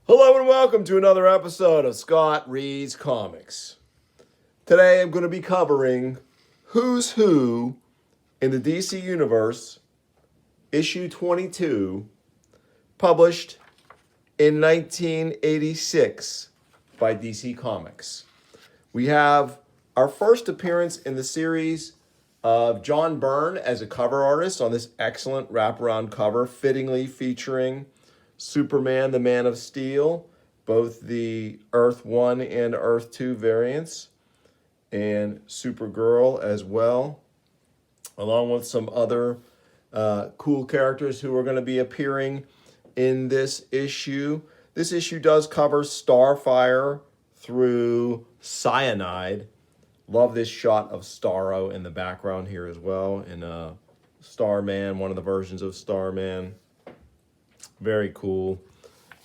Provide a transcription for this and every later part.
Hello and welcome to another episode of Scott Reads Comics. Today I'm going to be covering Who's Who in the DC Universe, issue 22, published in 1986 by DC Comics. We have our first appearance in the series of John Byrne as a cover artist on this excellent wraparound cover, fittingly featuring Superman, the Man of Steel, both the Earth 1 and Earth 2 variants, and Supergirl as well, along with some other cool characters who are going to be appearing in this issue. This issue does cover Starfire through Cyanide. Love this shot of Starro in the background here as well, in Starman, one of the versions of Starman. Very cool.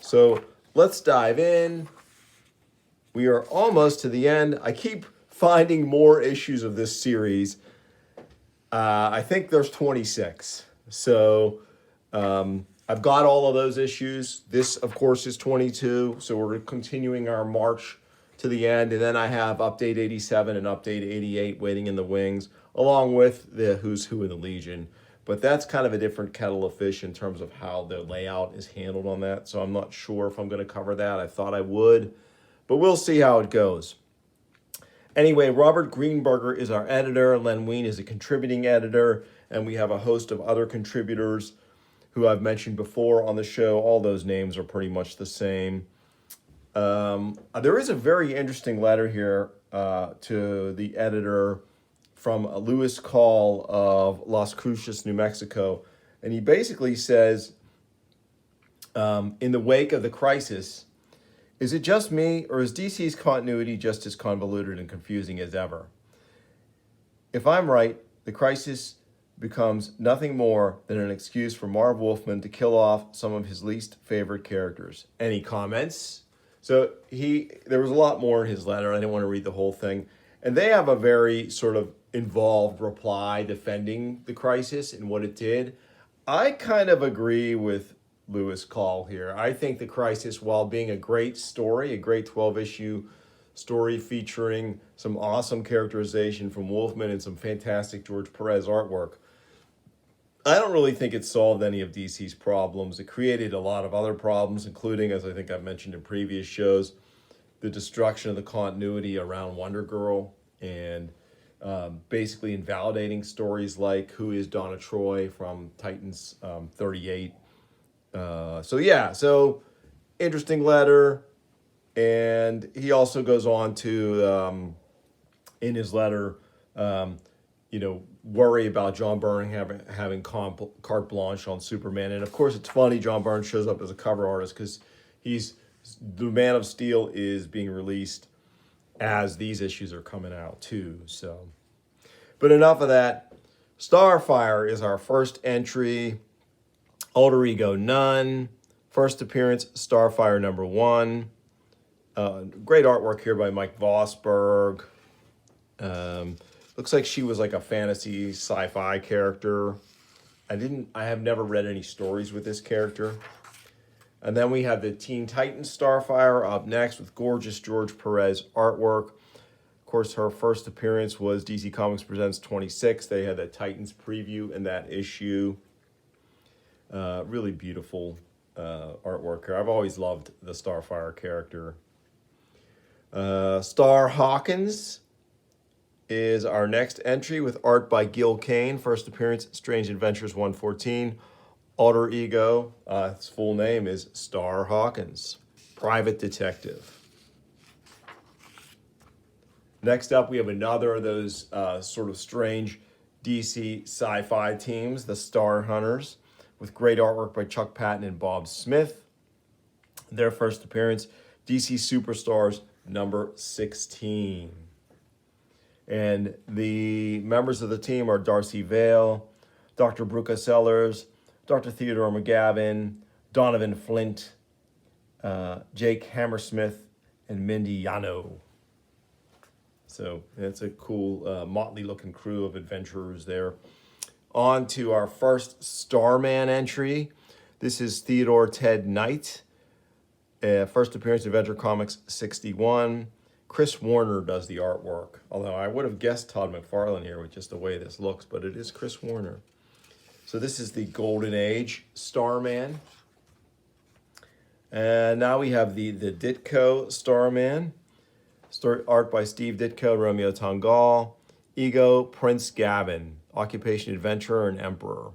So let's dive in. We are almost to the end. I keep finding more issues of this series. I think there's 26. So I've got all of those issues. This, of course, is 22. So we're continuing our march to the end. And then I have Update 87 and Update 88 waiting in the wings, along with the Who's Who in the Legion. But that's kind of a different kettle of fish in terms of how the layout is handled on that. So I'm not sure if I'm going to cover that. I thought I would, but we'll see how it goes. Anyway, Robert Greenberger is our editor. Len Wein is a contributing editor. And we have a host of other contributors who I've mentioned before on the show. All those names are pretty much the same. There is a very interesting letter here to the editor from Louis Call of Las Cruces, New Mexico. And he basically says, in the wake of the crisis, is it just me, or is DC's continuity just as convoluted and confusing as ever? If I'm right, the crisis becomes nothing more than an excuse for Marv Wolfman to kill off some of his least favorite characters. Any comments? So there was a lot more in his letter. I didn't want to read the whole thing. And they have a very sort of involved reply defending the crisis and what it did. I kind of agree with Louis Call here. I think the crisis, while being a great story, a great 12-issue story featuring some awesome characterization from Wolfman and some fantastic George Perez artwork, I don't really think it solved any of DC's problems. It created a lot of other problems, including, as I think I've mentioned in previous shows, the destruction of the continuity around Wonder Girl and basically invalidating stories like Who is Donna Troy from Titans 38. So interesting letter. And he also goes on to, in his letter, worry about John Byrne having carte blanche on Superman. And of course, it's funny John Byrne shows up as a cover artist because the Man of Steel is being released as these issues are coming out too. So, but enough of that. Starfire is our first entry. Alter Ego none. First appearance, Starfire #1. Great artwork here by Mike Vosberg. Looks like she was like a fantasy sci-fi character. I have never read any stories with this character. And then we have the Teen Titans Starfire up next with gorgeous George Perez artwork. Of course, her first appearance was DC Comics Presents 26. They had the Titans preview in that issue. Really beautiful artwork here. I've always loved the Starfire character. Star Hawkins is our next entry with art by Gil Kane. First appearance, Strange Adventures 114. Alter Ego, its full name is Star Hawkins, private detective. Next up, we have another of those sort of strange DC sci-fi teams, the Star Hunters, with great artwork by Chuck Patton and Bob Smith. Their first appearance, DC Superstars number 16. And the members of the team are Darcy Vale, Dr. Bruca Sellers, Dr. Theodore McGavin, Donovan Flint, Jake Hammersmith, and Mindy Yano. So it's a cool motley-looking crew of adventurers there. On to our first Starman entry. This is Theodore Ted Knight. First appearance, Adventure Comics 61. Chris Warner does the artwork. Although I would have guessed Todd McFarlane here with just the way this looks, but it is Chris Warner. So this is the Golden Age Starman. And now we have the Ditko Starman. Story art by Steve Ditko, Romeo Tongal. Ego, Prince Gavin. Occupation, Adventurer and Emperor.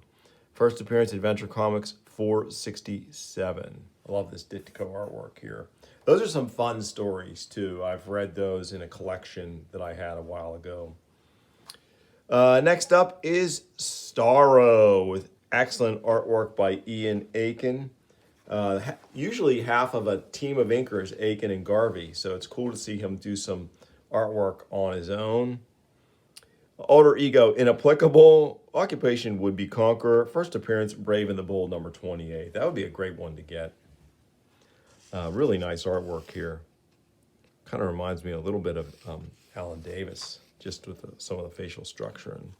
First appearance, Adventure Comics 467. I love this Ditko artwork here. Those are some fun stories too. I've read those in a collection that I had a while ago. Next up is Starro with excellent artwork by Ian Aiken. Usually half of a team of inkers, Aiken and Garvey, so it's cool to see him do some artwork on his own. Alter Ego, Inapplicable. Occupation would be Conqueror. First appearance, Brave and the Bold, number 28. That would be a great one to get. Really nice artwork here. Kind of reminds me a little bit of Alan Davis, just with some of the facial structure. And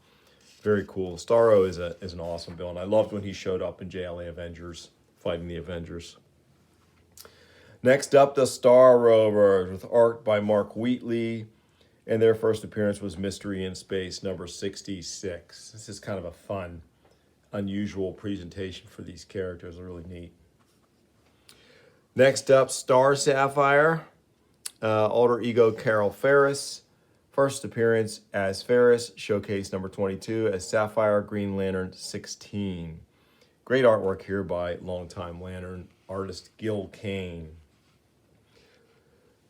very cool. Starro is an awesome villain. I loved when he showed up in JLA Avengers, fighting the Avengers. Next up, the Star Rovers with art by Mark Wheatley. And their first appearance was Mystery in Space, number 66. This is kind of a fun, unusual presentation for these characters. Really neat. Next up, Star Sapphire. Alter Ego, Carol Ferris. First appearance as Ferris, showcase number 22 as Sapphire, Green Lantern 16. Great artwork here by longtime Lantern artist Gil Kane.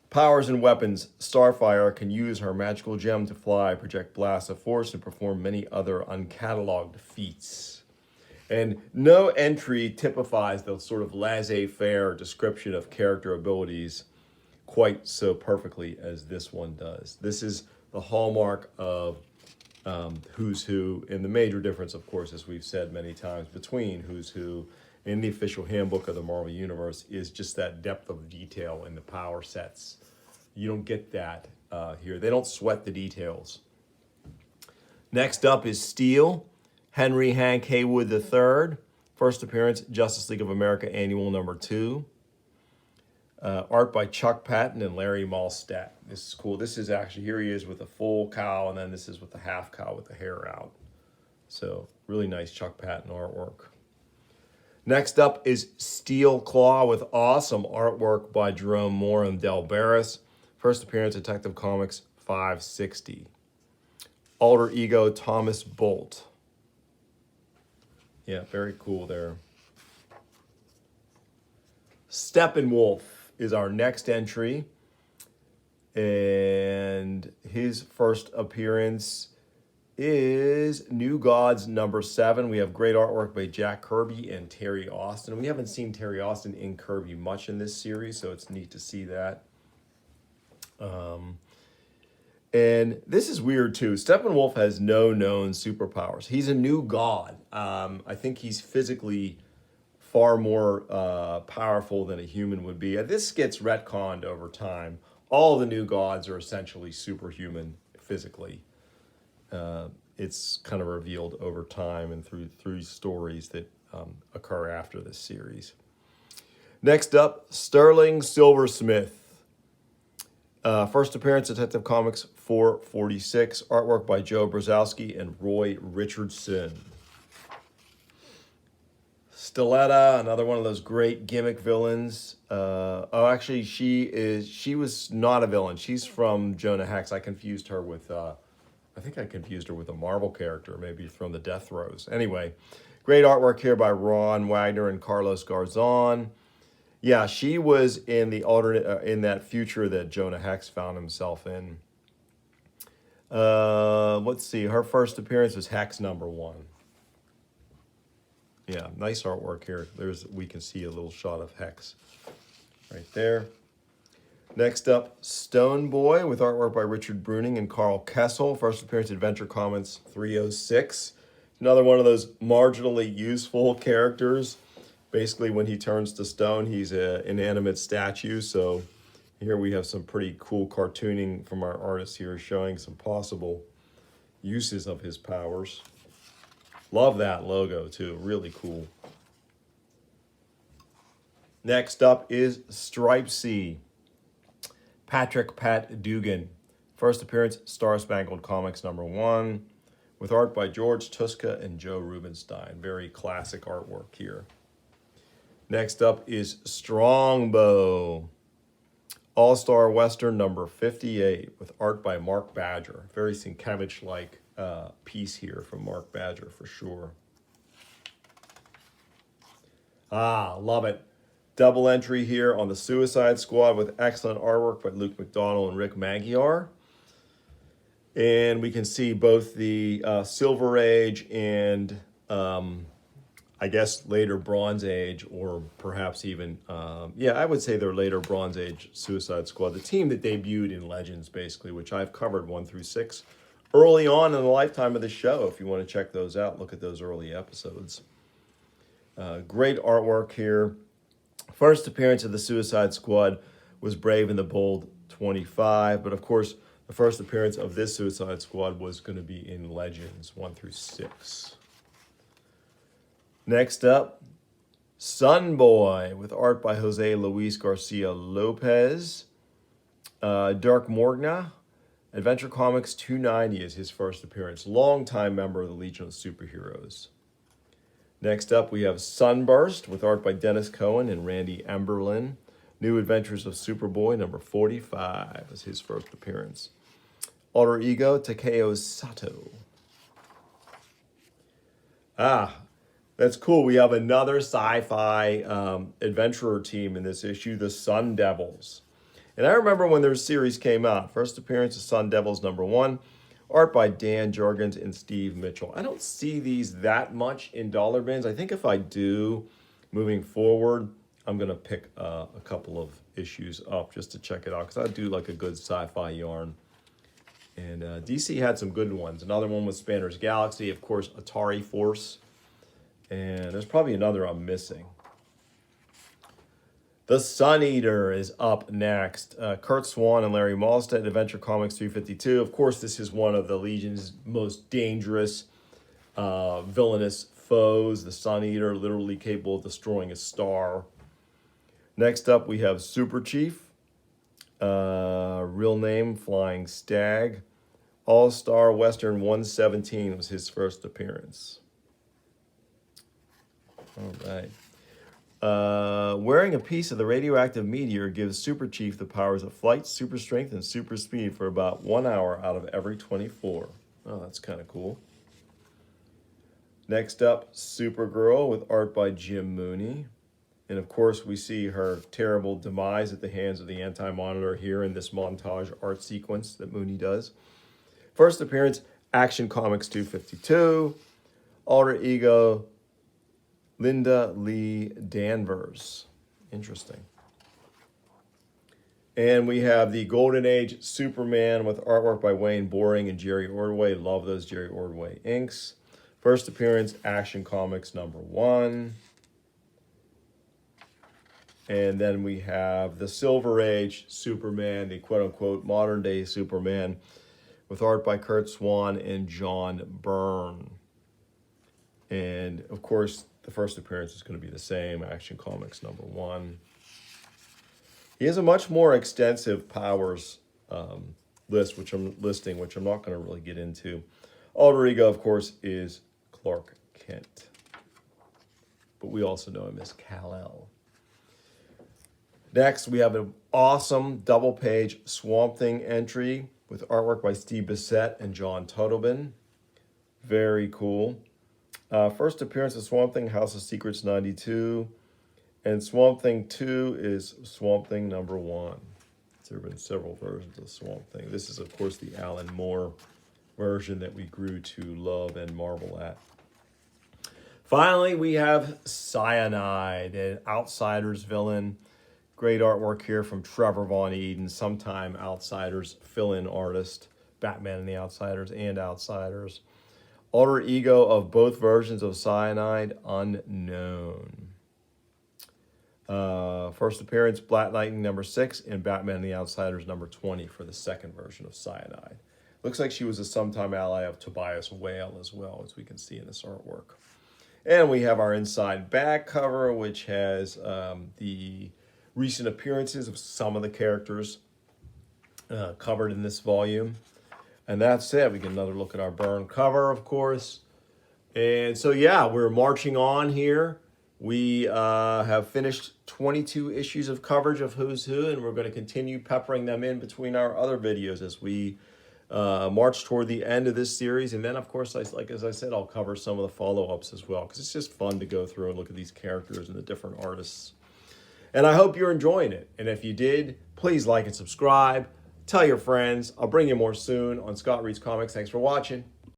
Powers and weapons. Starfire can use her magical gem to fly, project blasts of force, and perform many other uncatalogued feats. And no entry typifies the sort of laissez-faire description of character abilities quite so perfectly as this one does. This is the hallmark of Who's Who, and the major difference, of course, as we've said many times, between Who's Who and the official handbook of the Marvel Universe is just that depth of detail in the power sets. You don't get that here. They don't sweat the details. Next up is Steel. Henry Hank Haywood III. First appearance, Justice League of America Annual number 2. Art by Chuck Patton and Larry Malstadt. This is cool. This is actually, here he is with a full cowl, and then this is with the half cowl with the hair out. So really nice Chuck Patton artwork. Next up is Steel Claw with awesome artwork by Jerome Moore and Del Barris. First appearance, Detective Comics 560. Alter Ego, Thomas Bolt. Yeah, very cool there. Steppenwolf is our next entry. And his first appearance is New Gods number 7. We have great artwork by Jack Kirby and Terry Austin. We haven't seen Terry Austin in Kirby much in this series, so it's neat to see that. And this is weird too. Steppenwolf has no known superpowers. He's a new god. I think he's physically far more powerful than a human would be. This gets retconned over time. All the new gods are essentially superhuman physically. It's kind of revealed over time and through stories that occur after this series. Next up, Sterling Silversmith. First appearance, Detective Comics 446. Artwork by Joe Brzezowski and Roy Richardson. Stiletta, another one of those great gimmick villains. Actually, she was not a villain. She's from Jonah Hex. I confused her with, I think I confused her with a Marvel character, maybe from the Death Throes. Anyway, great artwork here by Ron Wagner and Carlos Garzon. Yeah, she was in the alternate, in that future that Jonah Hex found himself in. Let's see, her first appearance was Hex number 1. Yeah, nice artwork here. We can see a little shot of Hex right there. Next up, Stone Boy with artwork by Richard Bruning and Carl Kessel. First appearance, Adventure Comics 306. Another one of those marginally useful characters. Basically, when he turns to stone, he's an inanimate statue. So here we have some pretty cool cartooning from our artists here showing some possible uses of his powers. Love that logo too, really cool. Next up is Stripesy. Patrick Pat Dugan. First appearance, Star Spangled Comics #1, with art by George Tuska and Joe Rubinstein. Very classic artwork here. Next up is Strongbow. All-Star Western #58, with art by Mark Badger. Very Sienkiewicz-like piece here from Mark Badger for sure. Love it. Double entry here on the Suicide Squad with excellent artwork by Luke McDonnell and Rick Magyar. And we can see both the Silver Age and I guess later Bronze Age, or perhaps even, I would say they're later Bronze Age Suicide Squad. The team that debuted in Legends, basically, which I've covered 1 through 6 early on in the lifetime of the show. If you want to check those out, look at those early episodes. Great artwork here. First appearance of the Suicide Squad was Brave and the Bold 25, but of course, the first appearance of this Suicide Squad was going to be in Legends 1 through 6. Next up, Sunboy, with art by Jose Luis Garcia Lopez. Dirk Morgna, Adventure Comics 290 is his first appearance. Longtime member of the Legion of Superheroes. Next up, we have Sunburst, with art by Dennis Cohen and Randy Emberlin. New Adventures of Superboy #45 is his first appearance. Alter Ego, Takeo Sato. That's cool. We have another sci-fi adventurer team in this issue, the Sun Devils. And I remember when their series came out. First appearance of Sun Devils #1. Art by Dan Jurgens and Steve Mitchell. I don't see these that much in dollar bins. I think if I do, moving forward, I'm going to pick a couple of issues up just to check it out, because I do like a good sci-fi yarn. And DC had some good ones. Another one was Spanner's Galaxy, of course, Atari Force. And there's probably another I'm missing. The Sun Eater is up next. Kurt Swan and Larry Malstead, Adventure Comics 352. Of course, this is one of the Legion's most dangerous, villainous foes. The Sun Eater, literally capable of destroying a star. Next up, we have Super Chief. Real name, Flying Stag. All-Star Western 117 was his first appearance. All right. Wearing a piece of the radioactive meteor gives Super Chief the powers of flight, super strength, and super speed for about 1 hour out of every 24. Oh, that's kind of cool. Next up, Supergirl, with art by Jim Mooney. And of course, we see her terrible demise at the hands of the Anti-Monitor here in this montage art sequence that Mooney does. First appearance, Action Comics 252. Alter Ego, Linda Lee Danvers. Interesting. And we have the Golden Age Superman with artwork by Wayne Boring and Jerry Ordway. Love those Jerry Ordway inks. First appearance, Action Comics #1. And then we have the Silver Age Superman, the quote-unquote modern-day Superman, with art by Kurt Swan and John Byrne. And, of course, the first appearance is going to be the same, Action Comics #1. He has a much more extensive powers list, which I'm not going to really get into. Alter Ego, of course, is Clark Kent. But we also know him as Kal-El. Next, we have an awesome double-page Swamp Thing entry with artwork by Steve Bissette and John Tuttlebin. Very cool. First appearance of Swamp Thing, House of Secrets '92. And Swamp Thing 2 is Swamp Thing #1. There have been several versions of Swamp Thing. This is, of course, the Alan Moore version that we grew to love and marvel at. Finally, we have Cyanide, an Outsiders villain. Great artwork here from Trevor Von Eden, sometime Outsiders fill-in artist. Batman and the Outsiders and Outsiders. Alter Ego of both versions of Cyanide, unknown. First appearance, Black Lightning #6 and Batman and the Outsiders #20 for the second version of Cyanide. Looks like she was a sometime ally of Tobias Whale as well, as we can see in this artwork. And we have our inside back cover, which has the recent appearances of some of the characters covered in this volume. And that's it. We get another look at our burn cover, of course. And so, yeah, we're marching on here. We have finished 22 issues of coverage of Who's Who, and we're going to continue peppering them in between our other videos as we march toward the end of this series. And then, of course, as I said, I'll cover some of the follow-ups as well, because it's just fun to go through and look at these characters and the different artists. And I hope you're enjoying it. And if you did, please like and subscribe. Tell your friends. I'll bring you more soon on Scott Reads Comics. Thanks for watching.